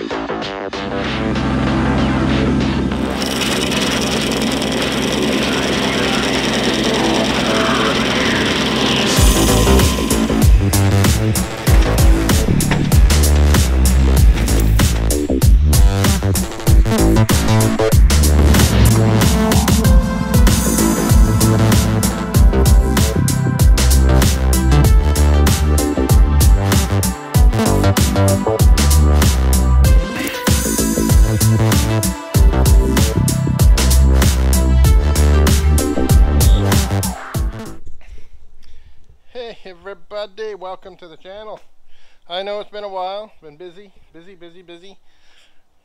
Hey everybody, welcome to the channel. I know it's been a while, been busy.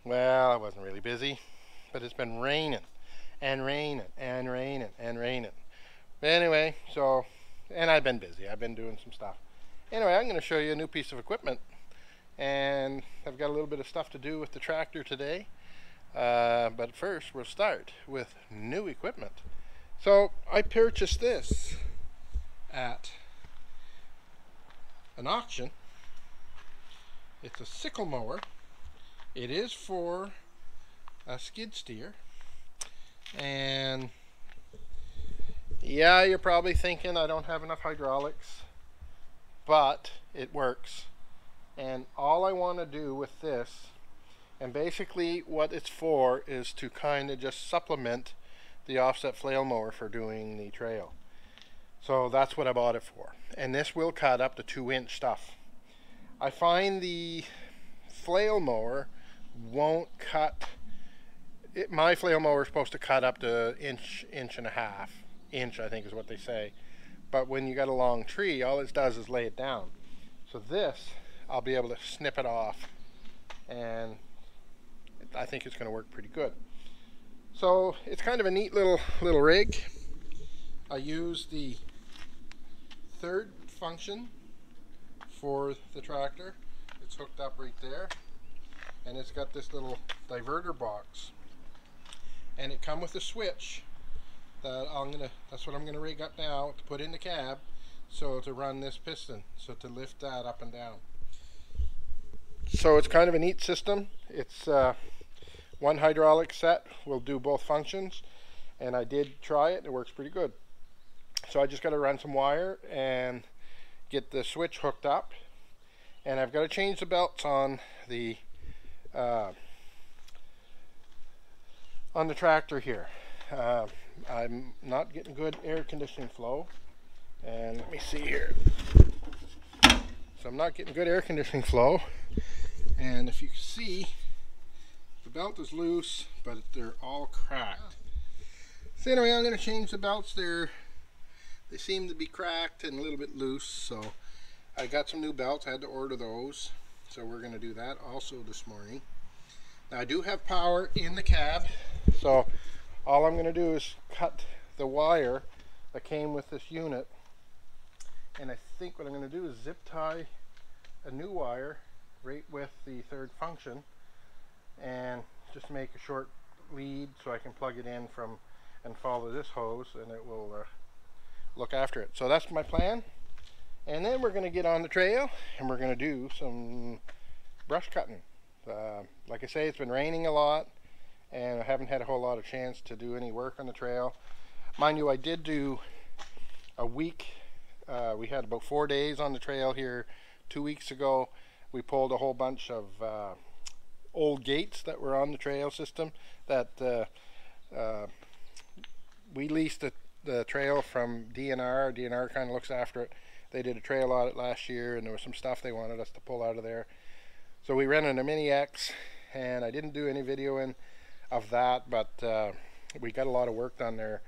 Well, I wasn't really busy, but it's been raining and raining and raining and raining. But anyway, and I've been busy. I've been doing some stuff. Anyway, I'm going to show you a new piece of equipment, and I've got a little bit of stuff to do with the tractor today. But first, we'll start with new equipment. So I purchased this at an auction. It's a sickle mower. It is for a skid steer, and yeah, you're probably thinking I don't have enough hydraulics, but it works. And all I want to do with this, and basically what it's for, is to kind of just supplement the offset flail mower for doing the trail. So that's what I bought it for. And this will cut up to 2-inch stuff. I find the flail mower won't cut. My flail mower is supposed to cut up to inch and a half. Inch, I think is what they say. But when you got a long tree, all it does is lay it down. So this, I'll be able to snip it off, and I think it's going to work pretty good. So it's kind of a neat little rig. I use the third function for the tractor. It's hooked up right there, and it's got this little diverter box, and it comes with a switch that that's what I'm gonna rig up now to put in the cab, so to run this piston, so to lift that up and down. So it's kind of a neat system. It's one hydraulic set will do both functions, and I did try it. It works pretty good. So I just got to run some wire and get the switch hooked up, and I've got to change the belts on the tractor here. I'm not getting good air conditioning flow, and let me see here. So I'm not getting good air conditioning flow, and if you can see, the belt is loose, but they're all cracked. So anyway, I'm going to change the belts there. They seem to be cracked and a little bit loose, so I got some new belts. I had to order those, so we're going to do that also this morning. Now I do have power in the cab, so all I'm going to do is cut the wire that came with this unit, and I think what I'm going to do is zip tie a new wire right with the third function, and just make a short lead so I can plug it in from and follow this hose, and it will look after it. So that's my plan. And then we're going to get on the trail and we're going to do some brush cutting. Like I say, it's been raining a lot, and I haven't had a whole lot of chance to do any work on the trail. Mind you, I did do a week. We had about 4 days on the trail here 2 weeks ago. We pulled a whole bunch of old gates that were on the trail system that we leased the trail from DNR. DNR kind of looks after it. They did a trail audit last year, and there was some stuff they wanted us to pull out of there. So we rented a Mini X, and I didn't do any videoing of that, but we got a lot of work done there.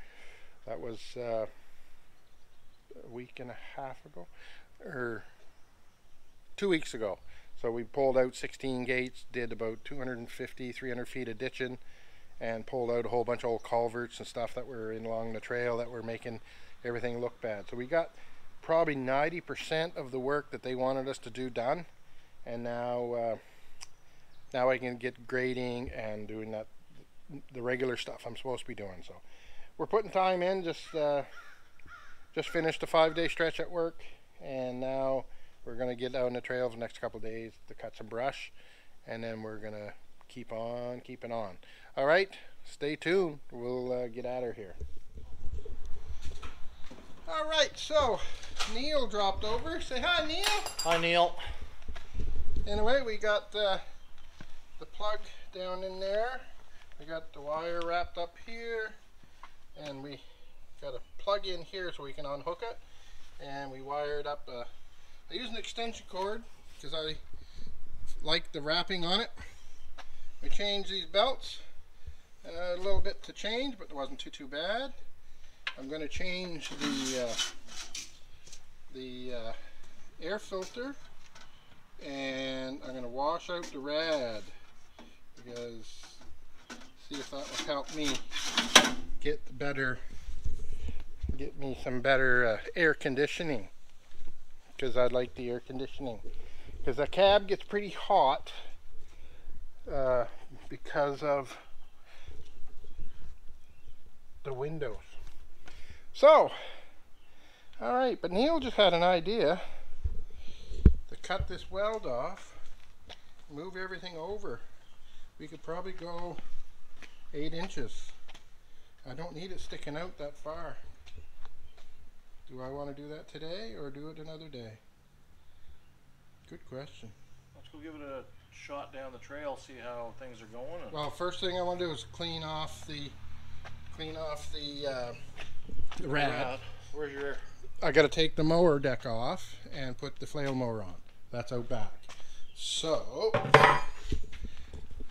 That was a week and a half ago, or 2 weeks ago. So we pulled out 16 gates, did about 250, 300 feet of ditching, and pulled out a whole bunch of old culverts and stuff that were in along the trail that were making everything look bad. So we got probably 90% of the work that they wanted us to do done, and now I can get grading and doing the regular stuff I'm supposed to be doing. So we're putting time in. Just finished a 5-day stretch at work, and now we're going to get out on the trails the next couple of days to cut some brush and then we're gonna keep on keeping on. All right, stay tuned. We'll get out of here. All right, so Neil dropped over. Say hi, Neil. Hi, Neil. Anyway, we got the plug down in there. We got the wire wrapped up here, and we got a plug in here so we can unhook it. And we wired up. I used an extension cord because I like the wrapping on it. We changed these belts a little bit to change, but it wasn't too bad. I'm going to change the air filter, and I'm going to wash out the rad because see if that will help me get me some better air conditioning, because I like the air conditioning, because the cab gets pretty hot because of the windows. So, all right, but Neil just had an idea to cut this weld off, move everything over. We could probably go 8 inches. I don't need it sticking out that far. Do I want to do that today or do it another day? Good question. Let's go give it a shot down the trail, see how things are going. Well, first thing I want to do is clean off the rad. Where's your? I got to take the mower deck off and put the flail mower on. That's out back. So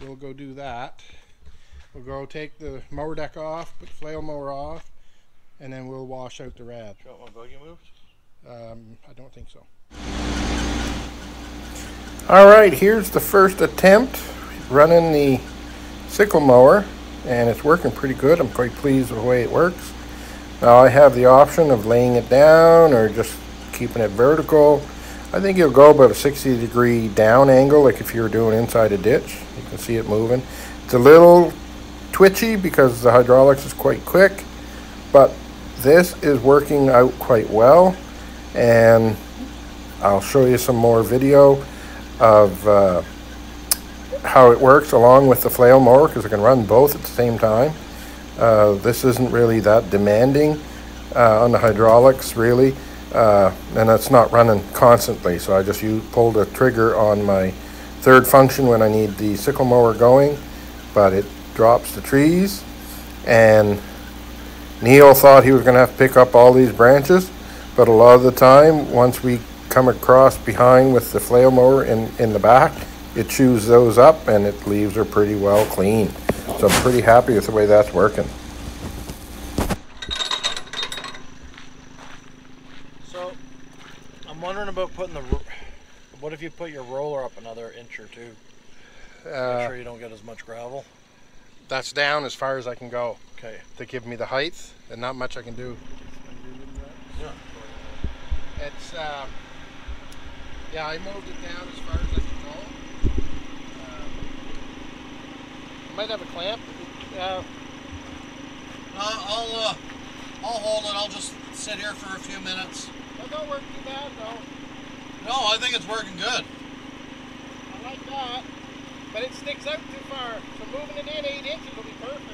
we'll go do that. We'll go take the mower deck off, put the flail mower off, and then we'll wash out the rad. Do you want my buggy moved? I don't think so. All right, here's the first attempt running the sickle mower, and it's working pretty good. I'm quite pleased with the way it works. Now I have the option of laying it down or just keeping it vertical. I think you'll go about a 60-degree down angle, like if you were doing inside a ditch. You can see it moving. It's a little twitchy because the hydraulics is quite quick, but this is working out quite well, and I'll show you some more video of how it works along with the flail mower, because I can run both at the same time. This isn't really that demanding on the hydraulics, really, and it's not running constantly, so I just pulled a trigger on my third function when I need the sickle mower going, but it drops the trees. And Neil thought he was going to have to pick up all these branches, but a lot of the time, once we come across behind with the flail mower in the back, it chews those up and it leaves her pretty well clean. So I'm pretty happy with the way that's working. So I'm wondering about putting what if you put your roller up another inch or two? Make sure you don't get as much gravel. That's down as far as I can go. Okay. To give me the height, and not much I can do. Yeah. It's yeah, I moved it down as far as I can go. I might have a clamp. I'll hold it. I'll just sit here for a few minutes. That don't work too bad though. No, I think it's working good. I like that, but it sticks out too far. So moving it in 8 inches will be perfect.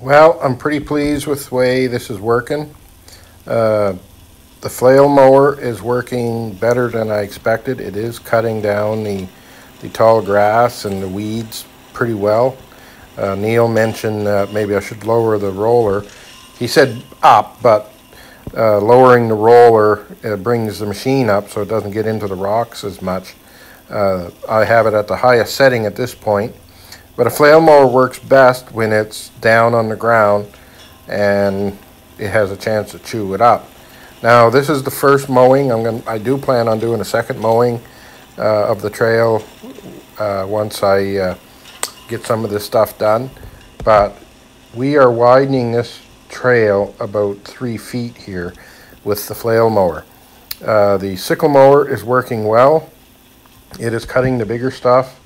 Well, I'm pretty pleased with the way this is working. The flail mower is working better than I expected. It is cutting down the tall grass and the weeds pretty well. Neil mentioned that maybe I should lower the roller. He said up, but lowering the roller brings the machine up so it doesn't get into the rocks as much. I have it at the highest setting at this point, But a flail mower works best when it's down on the ground and it has a chance to chew it up. Now this is the first mowing. I do plan on doing a second mowing of the trail once I get some of this stuff done. But we are widening this trail about 3 feet here with the flail mower. The sickle mower is working well. It is cutting the bigger stuff.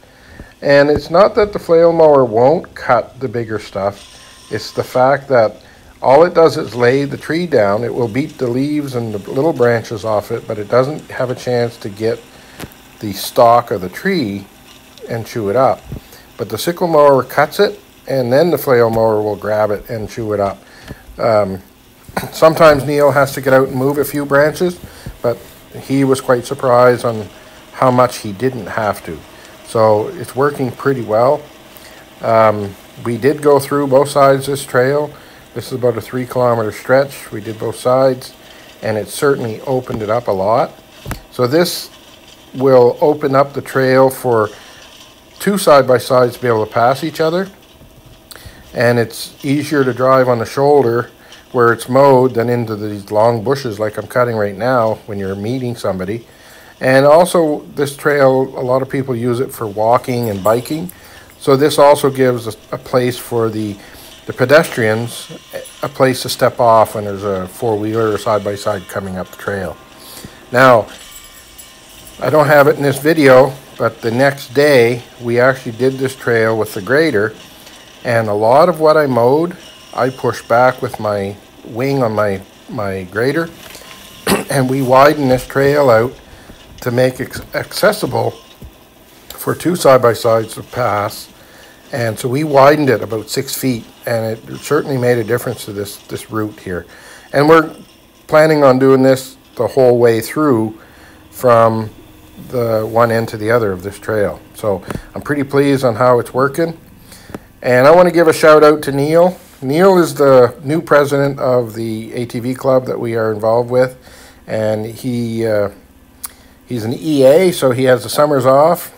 And it's not that the flail mower won't cut the bigger stuff. It's the fact that all it does is lay the tree down. It will beat the leaves and the little branches off it, but it doesn't have a chance to get the stalk of the tree and chew it up. But the sickle mower cuts it, and then the flail mower will grab it and chew it up. Sometimes Neil has to get out and move a few branches, but he was quite surprised on how much he didn't have to. So it's working pretty well. We did go through both sides of this trail. This is about a 3-kilometer stretch. We did both sides, and it certainly opened it up a lot. So this will open up the trail for 2 side-by-sides to be able to pass each other. And it's easier to drive on the shoulder where it's mowed than into these long bushes like I'm cutting right now when you're meeting somebody. And also this trail, a lot of people use it for walking and biking. So this also gives a place for the pedestrians, a place to step off when there's a 4-wheeler or side-by-side coming up the trail. Now, I don't have it in this video, but the next day we actually did this trail with the grader, and a lot of what I mowed, I pushed back with my wing on my grader, and we widened this trail out to make it accessible for 2 side-by-sides to pass. And so we widened it about 6 feet, and it certainly made a difference to this route here. And we're planning on doing this the whole way through from the one end to the other of this trail. So I'm pretty pleased on how it's working. And I want to give a shout out to Neil. Neil is the new president of the ATV club that we are involved with, and he's an EA, so he has the summers off,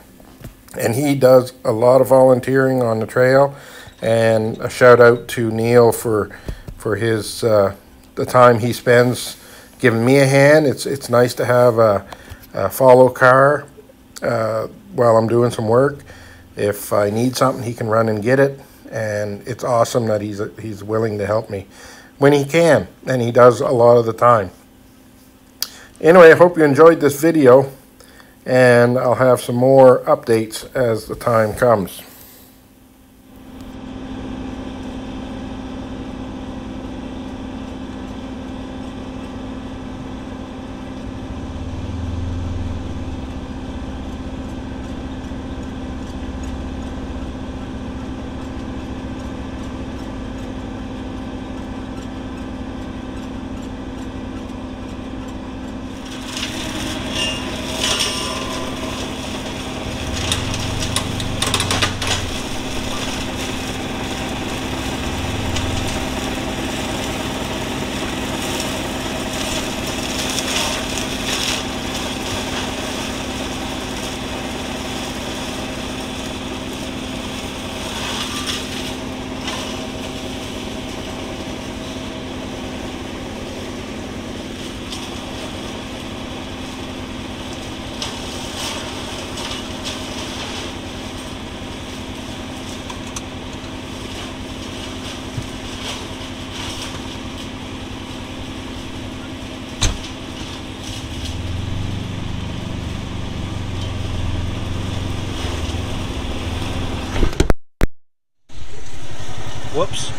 and he does a lot of volunteering on the trail. And a shout out to Neil for his the time he spends giving me a hand. It's nice to have a follow car while I'm doing some work. If I need something, he can run and get it, and it's awesome that he's willing to help me when he can, and he does a lot of the time. Anyway, I hope you enjoyed this video, and I'll have some more updates as the time comes. Whoops.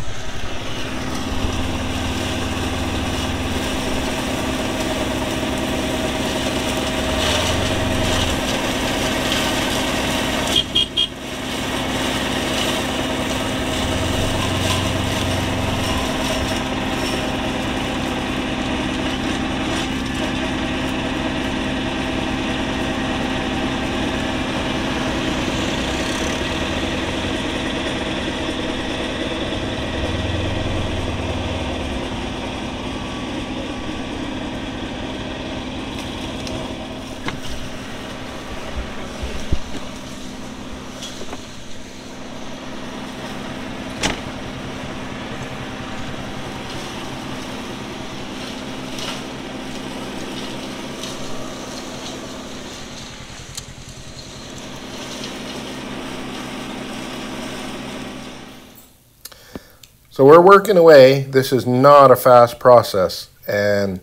So we're working away. This is not a fast process, and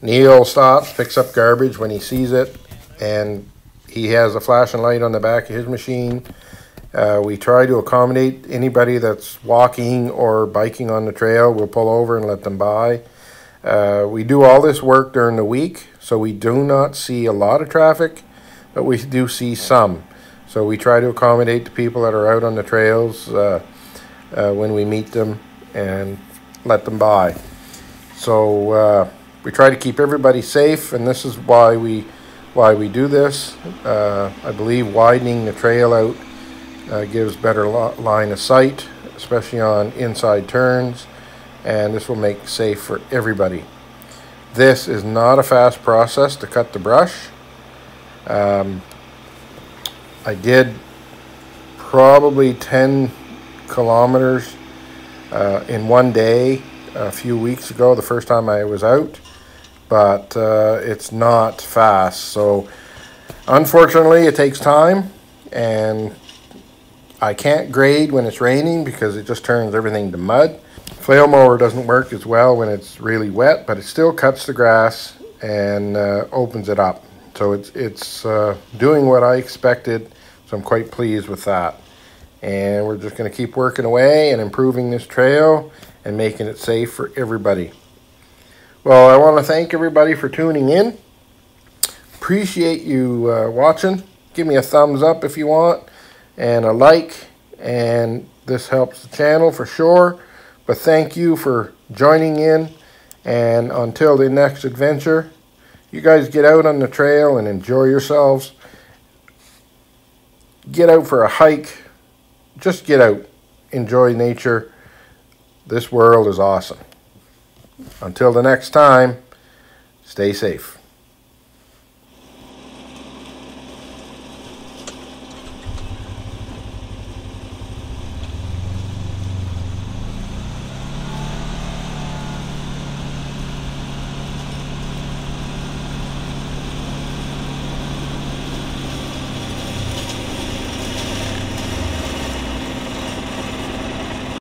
Neil stops, picks up garbage when he sees it, and he has a flashing light on the back of his machine. We try to accommodate anybody that's walking or biking on the trail. We'll pull over and let them by. We do all this work during the week, so we do not see a lot of traffic, but we do see some. So we try to accommodate the people that are out on the trails when we meet them and let them by. So we try to keep everybody safe, and this is why we do this. I believe widening the trail out gives better line of sight, especially on inside turns, and this will make safe for everybody. This is not a fast process to cut the brush. I did probably 10 kilometers in one day a few weeks ago, the first time I was out, but it's not fast. So unfortunately it takes time, and I can't grade when it's raining because it just turns everything to mud. Flail mower doesn't work as well when it's really wet, but it still cuts the grass and opens it up. So it's doing what I expected, so I'm quite pleased with that. And we're just going to keep working away and improving this trail and making it safe for everybody. Well, I want to thank everybody for tuning in. Appreciate you watching. Give me a thumbs up if you want, and a like, and this helps the channel for sure. But thank you for joining in, and until the next adventure, you guys get out on the trail and enjoy yourselves. Get out for a hike. Just get out. Enjoy nature. This world is awesome. Until the next time, stay safe.